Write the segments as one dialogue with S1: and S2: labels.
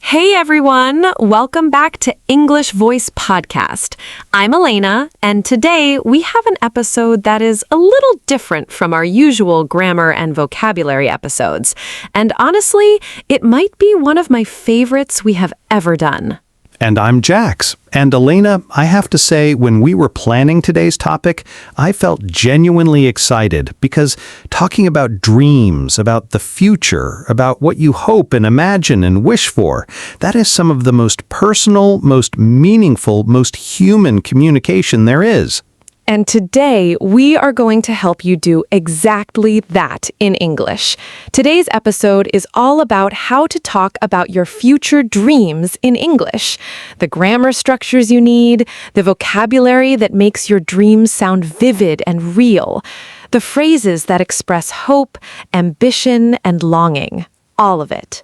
S1: Hey everyone, welcome back to English Voice Podcast. I'm Elena, and today we have an episode that is a little different from our usual grammar and vocabulary episodes. And honestly, it might be one of my favorites we have ever done.
S2: And I'm Jax. And Elena, I have to say, when we were planning today's topic, I felt genuinely excited because talking about dreams, about the future, about what you hope and imagine and wish for, that is some of the most personal, most meaningful, most human communication there is.
S1: And today, we are going to help you do exactly that in English. Today's episode is all about how to talk about your future dreams in English, the grammar structures you need, the vocabulary that makes your dreams sound vivid and real, the phrases that express hope, ambition, and longing, all of it.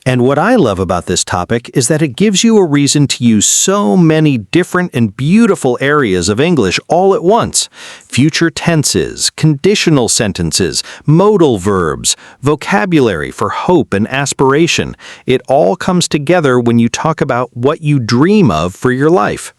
S2: And what I love about this topic is that it gives you a reason to use so many different and beautiful areas of English all at once. Future tenses, conditional sentences, modal verbs, vocabulary for hope and aspiration. It all comes together when you talk about what you dream of for your life.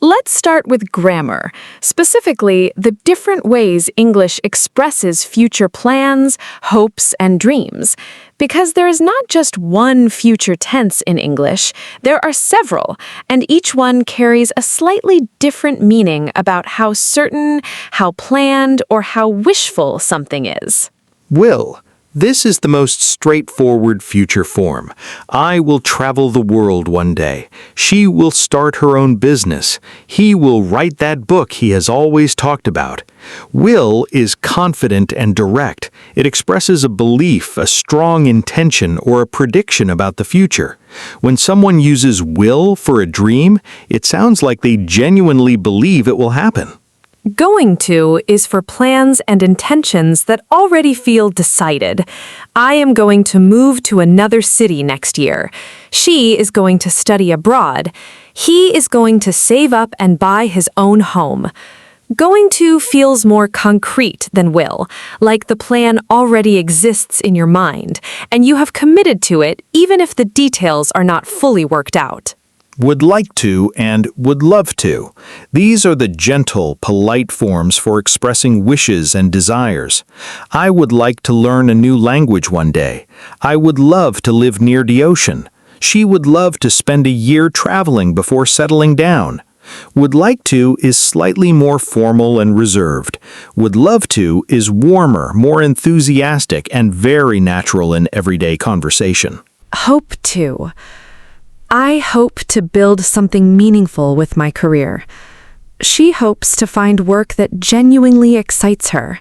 S1: Let's start with grammar, specifically the different ways English expresses future plans, hopes, and dreams. Because there is not just one future tense in English, there are several, and each one carries a slightly different meaning about how certain, how planned, or how wishful something is.
S2: Will. This is the most straightforward future form. I will travel the world one day. She will start her own business. He will write that book he has always talked about. Will is confident and direct. It expresses a belief, a strong intention, or a prediction about the future. When someone uses will for a dream, it sounds like they genuinely believe it will happen.
S1: Going to is for plans and intentions that already feel decided. I am going to move to another city next year. She is going to study abroad. He is going to save up and buy his own home. Going to feels more concrete than will, like the plan already exists in your mind, and you have committed to it even if the details are not fully worked out.
S2: Would like to and would love to. These are the gentle, polite forms for expressing wishes and desires. I would like to learn a new language one day. I would love to live near the ocean. She would love to spend a year traveling before settling down. Would like to is slightly more formal and reserved. Would love to is warmer, more enthusiastic, and very natural in everyday conversation.
S1: Hope to. I hope to build something meaningful with my career. She hopes to find work that genuinely excites her.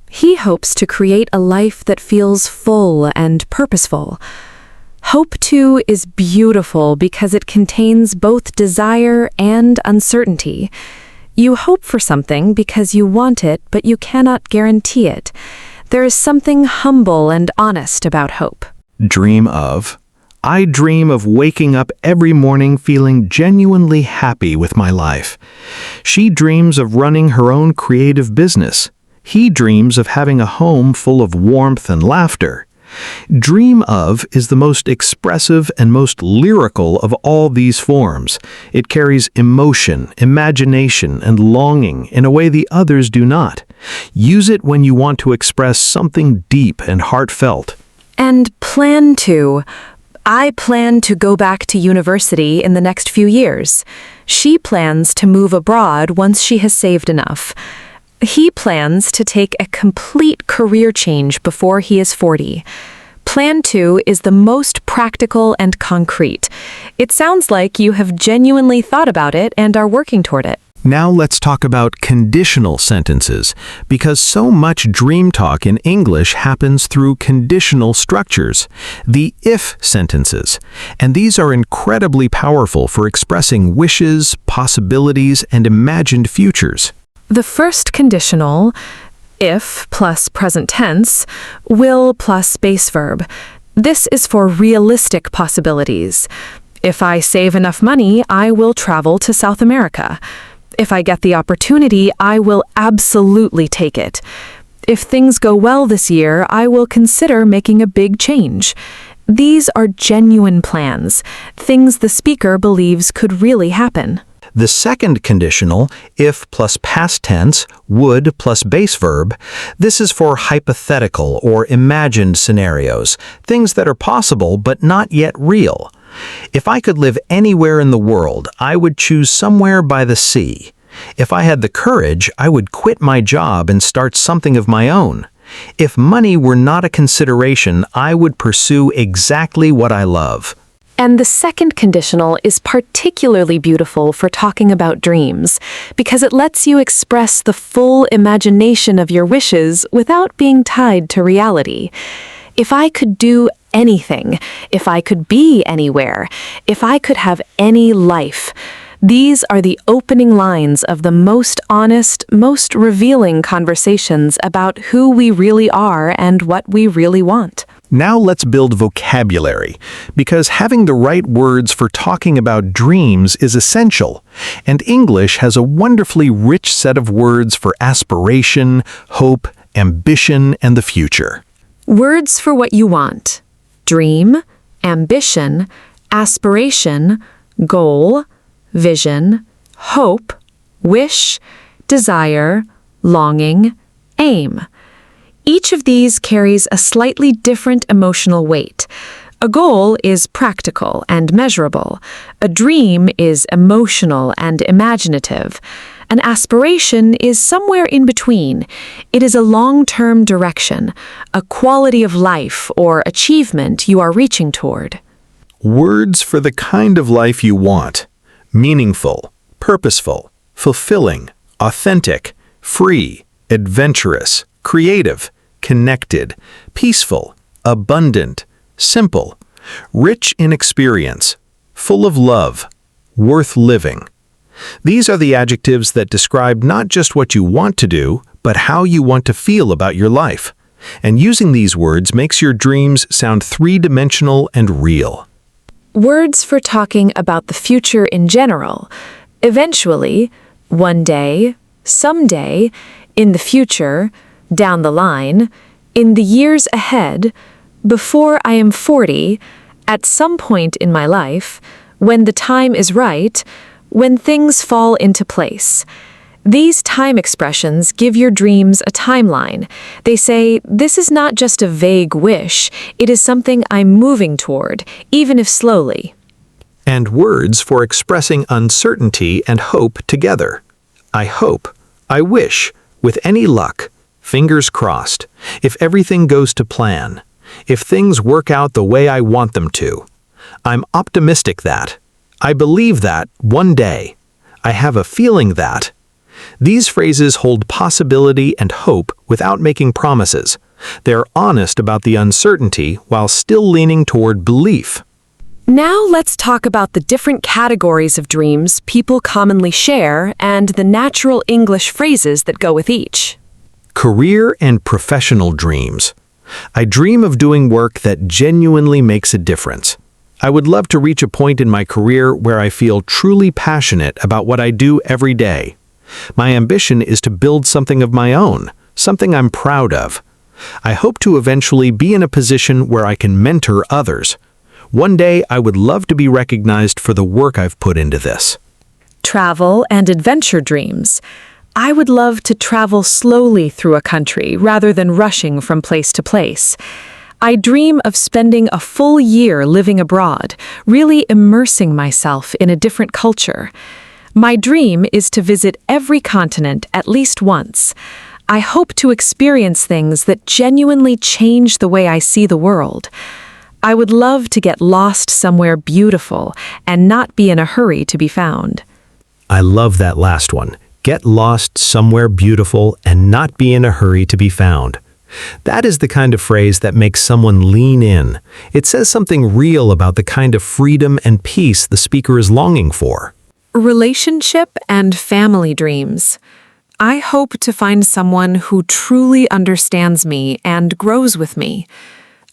S1: He hopes to create a life that feels full and purposeful. Hope to is beautiful because it contains both desire and uncertainty. You hope for something because you want it, but you cannot guarantee it. There is something humble and honest about hope.
S2: Dream of. I dream of waking up every morning feeling genuinely happy with my life. She dreams of running her own creative business. He dreams of having a home full of warmth and laughter. Dream of is the most expressive and most lyrical of all these forms. It carries emotion, imagination, and longing in a way the others do not. Use it when you want to express something deep and heartfelt.
S1: And plan to. I plan to go back to university in the next few years. She plans to move abroad once she has saved enough. He plans to take a complete career change before he is 40. Plan to is the most practical and concrete. It sounds like you have genuinely thought about it and are working toward it.
S2: Now let's talk about conditional sentences, because so much dream talk in English happens through conditional structures, the if sentences, and these are incredibly powerful for expressing wishes, possibilities, and imagined futures.
S1: The first conditional, if plus present tense, will plus base verb. This is for realistic possibilities. If I save enough money, I will travel to South America. If I get the opportunity, I will absolutely take it. If things go well this year, I will consider making a big change. These are genuine plans, things the speaker believes could really happen.
S2: The second conditional, if plus past tense, would plus base verb, this is for hypothetical or imagined scenarios, things that are possible but not yet real. If I could live anywhere in the world, I would choose somewhere by the sea. If I had the courage, I would quit my job and start something of my own. If money were not a consideration, I would pursue exactly what I love.
S1: And the second conditional is particularly beautiful for talking about dreams, because it lets you express the full imagination of your wishes without being tied to reality. If I could do anything, if I could be anywhere, if I could have any life, these are the opening lines of the most honest, most revealing conversations about who we really are and what we really want.
S2: Now let's build vocabulary, because having the right words for talking about dreams is essential, and English has a wonderfully rich set of words for aspiration, hope, ambition, and the future.
S1: Words for what you want: dream, ambition, aspiration, goal, vision, hope, wish, desire, longing, aim. Each of these carries a slightly different emotional weight. A goal is practical and measurable. A dream is emotional and imaginative. An aspiration is somewhere in between. It is a long-term direction, a quality of life or achievement you are reaching toward.
S2: Words for the kind of life you want: meaningful, purposeful, fulfilling, authentic, free, adventurous, creative, connected, peaceful, abundant, simple, rich in experience, full of love, worth living. These are the adjectives that describe not just what you want to do, but how you want to feel about your life. And using these words makes your dreams sound three-dimensional and real.
S1: Words for talking about the future in general: eventually, one day, someday, in the future, down the line, in the years ahead, before I am 40, at some point in my life, when the time is right, when things fall into place. These time expressions give your dreams a timeline. They say, this is not just a vague wish, it is something I'm moving toward, even if slowly.
S2: And words for expressing uncertainty and hope together: I hope, I wish, with any luck, fingers crossed, if everything goes to plan, if things work out the way I want them to. I'm optimistic that, I believe that, one day, I have a feeling that. These phrases hold possibility and hope without making promises. They're honest about the uncertainty while still leaning toward belief.
S1: Now let's talk about the different categories of dreams people commonly share and the natural English phrases that go with each.
S2: Career and professional dreams. I dream of doing work that genuinely makes a difference. I would love to reach a point in my career where I feel truly passionate about what I do every day. My ambition is to build something of my own, something I'm proud of. I hope to eventually be in a position where I can mentor others. One day, I would love to be recognized for the work I've put into this.
S1: Travel and adventure dreams. I would love to travel slowly through a country rather than rushing from place to place. I dream of spending a full year living abroad, really immersing myself in a different culture. My dream is to visit every continent at least once. I hope to experience things that genuinely change the way I see the world. I would love to get lost somewhere beautiful and not be in a hurry to be found.
S2: I love that last one. Get lost somewhere beautiful and not be in a hurry to be found. That is the kind of phrase that makes someone lean in. It says something real about the kind of freedom and peace the speaker is longing for.
S1: Relationship and family dreams. I hope to find someone who truly understands me and grows with me.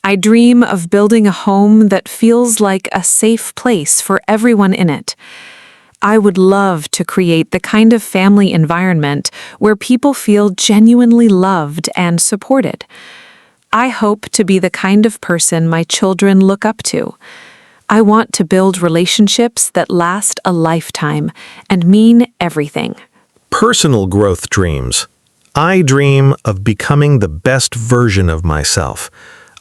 S1: I dream of building a home that feels like a safe place for everyone in it. I would love to create the kind of family environment where people feel genuinely loved and supported. I hope to be the kind of person my children look up to. I want to build relationships that last a lifetime and mean everything.
S2: Personal growth dreams. I dream of becoming the best version of myself.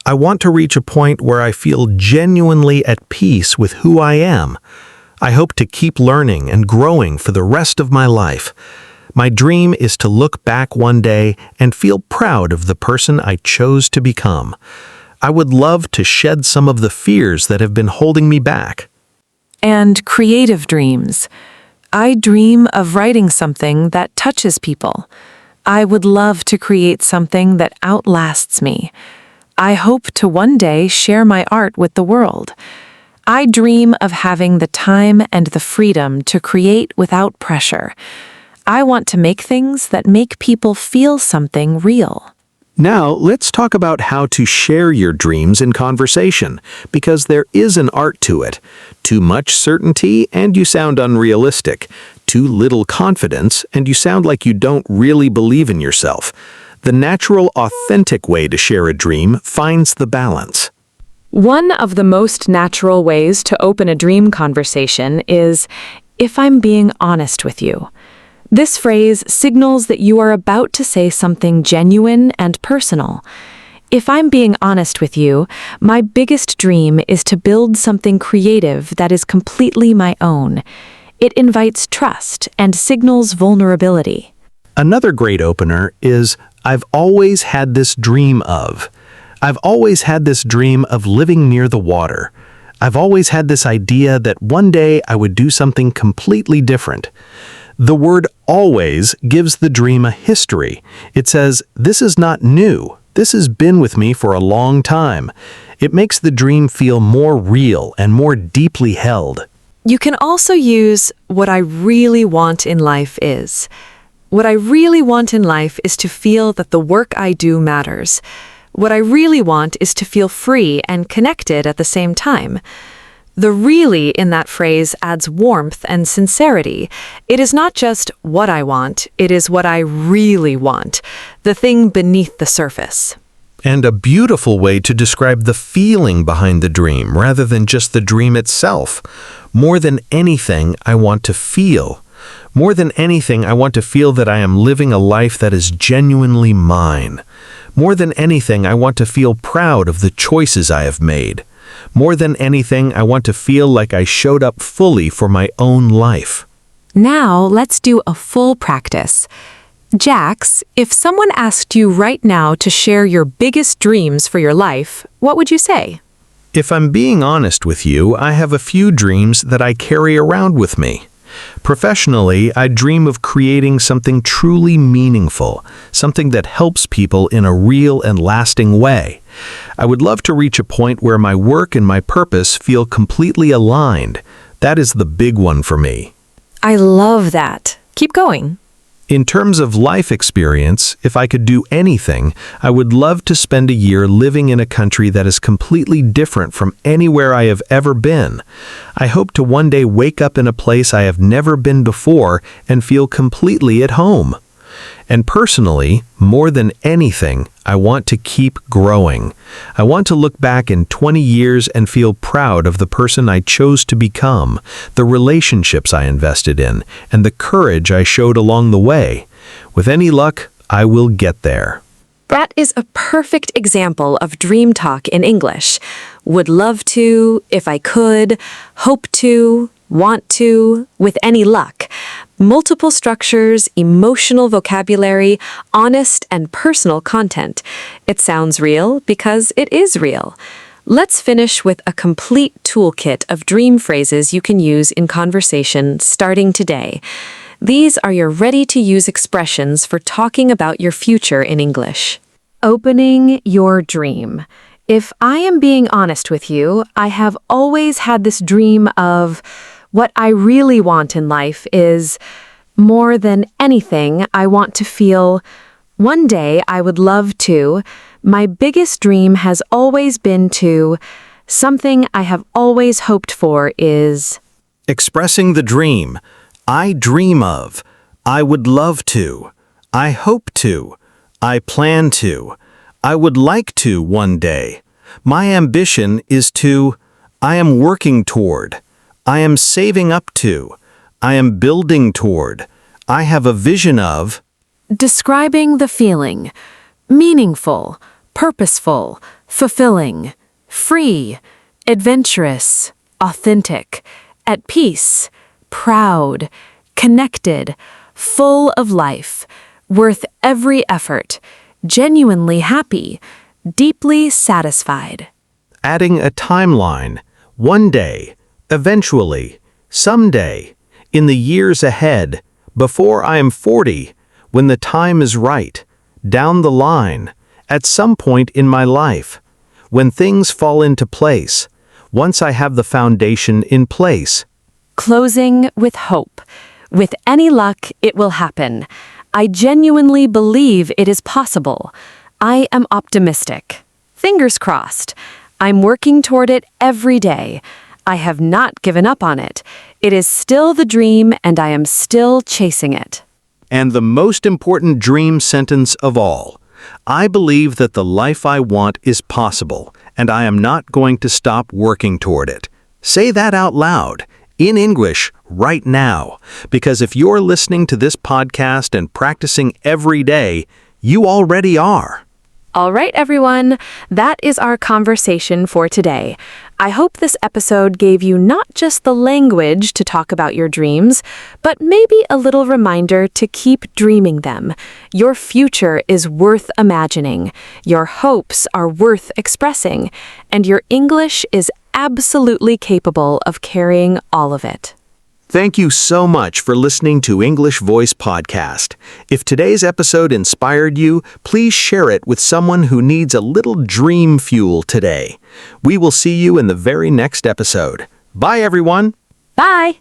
S2: I want to reach a point where I feel genuinely at peace with who I am. I hope to keep learning and growing for the rest of my life. My dream is to look back one day and feel proud of the person I chose to become. I would love to shed some of the fears that have been holding me back.
S1: And creative dreams. I dream of writing something that touches people. I would love to create something that outlasts me. I hope to one day share my art with the world. I dream of having the time and the freedom to create without pressure. I want to make things that make people feel something real.
S2: Now, let's talk about how to share your dreams in conversation, because there is an art to it. Too much certainty, and you sound unrealistic. Too little confidence, and you sound like you don't really believe in yourself. The natural, authentic way to share a dream finds the balance.
S1: One of the most natural ways to open a dream conversation is, "If I'm being honest with you." This phrase signals that you are about to say something genuine and personal. If I'm being honest with you, my biggest dream is to build something creative that is completely my own. It invites trust and signals vulnerability.
S2: Another great opener is, I've always had this dream of. I've always had this dream of living near the water. I've always had this idea that one day I would do something completely different. The word always gives the dream a history. It says, this is not new. This has been with me for a long time. It makes the dream feel more real and more deeply held.
S1: You can also use "what I really want in life is." What I really want in life is to feel that the work I do matters. What I really want is to feel free and connected at the same time. The "really" in that phrase adds warmth and sincerity. It is not just what I want, it is what I really want, the thing beneath the surface.
S2: And a beautiful way to describe the feeling behind the dream rather than just the dream itself. More than anything, I want to feel. More than anything, I want to feel that I am living a life that is genuinely mine. More than anything, I want to feel proud of the choices I have made. More than anything, I want to feel like I showed up fully for my own life.
S1: Now, let's do a full practice. Jax, if someone asked you right now to share your biggest dreams for your life, what would you say?
S2: If I'm being honest with you, I have a few dreams that I carry around with me. Professionally, I dream of creating something truly meaningful, something that helps people in a real and lasting way. I would love to reach a point where my work and my purpose feel completely aligned. That is the big one for me.
S1: I love that. Keep going.
S2: In terms of life experience, if I could do anything, I would love to spend a year living in a country that is completely different from anywhere I have ever been. I hope to one day wake up in a place I have never been before and feel completely at home. And personally, more than anything, I want to keep growing. I want to look back in 20 years and feel proud of the person I chose to become, the relationships I invested in, and the courage I showed along the way. With any luck, I will get there.
S1: That is a perfect example of dream talk in English. Would love to, if I could, hope to, want to, with any luck. Multiple structures, emotional vocabulary, honest and personal content. It sounds real because it is real. Let's finish with a complete toolkit of dream phrases you can use in conversation starting today. These are your ready-to-use expressions for talking about your future in English. Opening your dream. If I am being honest with you, I have always had this dream of what I really want in life is, more than anything, I want to feel, one day I would love to, my biggest dream has always been to, something I have always hoped for is.
S2: Expressing the dream. I dream of. I would love to. I hope to. I plan to. I would like to one day. My ambition is to. I am working toward. I am saving up to. I am building toward. I have a vision of.
S1: Describing the feeling. Meaningful, purposeful, fulfilling, free, adventurous, authentic, at peace, proud, connected, full of life, worth every effort, genuinely happy, deeply satisfied.
S2: Adding a timeline. One day, eventually, someday, in the years ahead, before I am 40, when the time is right, down the line, at some point in my life, when things fall into place, once I have the foundation in place.
S1: Closing with hope. With any luck, it will happen. I genuinely believe it is possible. I am optimistic. Fingers crossed. I'm working toward it every day. I have not given up on it. It is still the dream, and I am still chasing it.
S2: And the most important dream sentence of all. I believe that the life I want is possible, and I am not going to stop working toward it. Say that out loud, in English, right now, because if you're listening to this podcast and practicing every day, you already are.
S1: All right, everyone, that is our conversation for today. I hope this episode gave you not just the language to talk about your dreams, but maybe a little reminder to keep dreaming them. Your future is worth imagining, your hopes are worth expressing, and your English is absolutely capable of carrying all of it.
S2: Thank you so much for listening to English Voice Podcast. If today's episode inspired you, please share it with someone who needs a little dream fuel today. We will see you in the very next episode. Bye, everyone.
S1: Bye!